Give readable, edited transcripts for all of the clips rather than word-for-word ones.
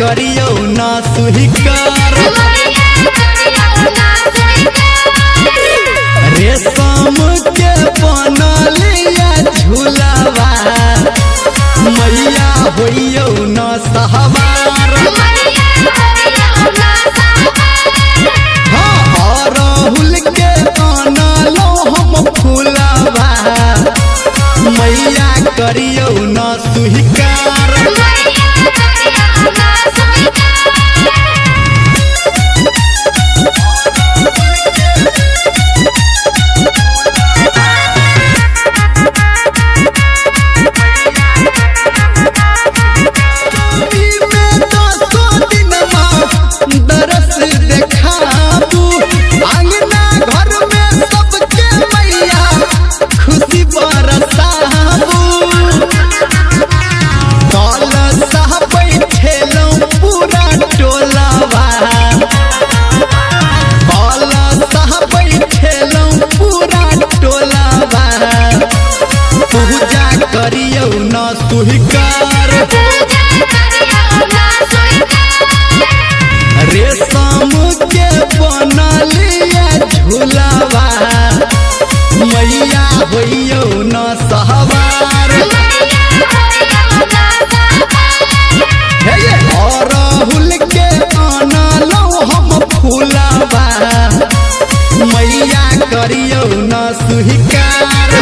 करियो ना सुहिकार रेशम के बनलिया झूलावा मैया होइयो ना सहवार राहुल के आनलो हम फूलावा मैया करियो ना सुहिकार दरस देखाबू अंगना घर में सबके मैया खुशी बरसाबू कलशा बैठेलौ पूरा टोलावा कलशा बैठेलौ पूरा टोलावा पूजा करियो ना सुहिकार रेशम के बनलिया झूलावा मैया होइयो न सहवार राहुल के आनलो हम फूलावा मैया करियो न सुहिकार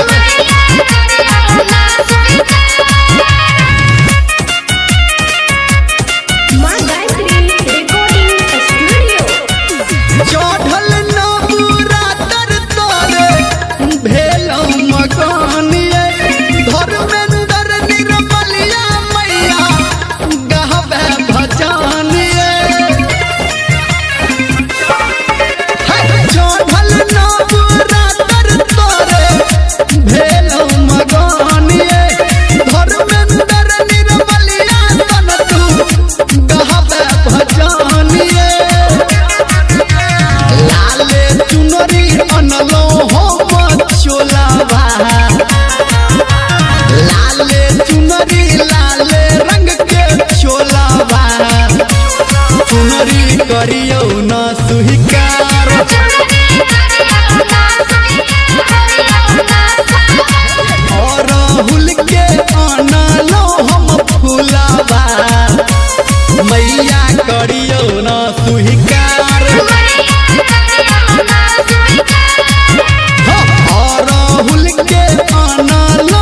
चढ़ल नबूरा तर तोरे भेलौ मकानिए धर्मेंद्र निर्मलिया मैया गहबे भजनिए चढ़ल नबूरा तर तोरे भेलौ मकानिए धर्मेंद्र निर्मलिया तन तू गहबे भजनिए लाले चुनरी अनलो हम चोलावा लाले चुनरी लाले रंग के चोलावा चुनरी करियो ना सुहिकार और राहुल के आनलो हम फूलावा मैया करियो ना सुहिकार राहुल के आनलो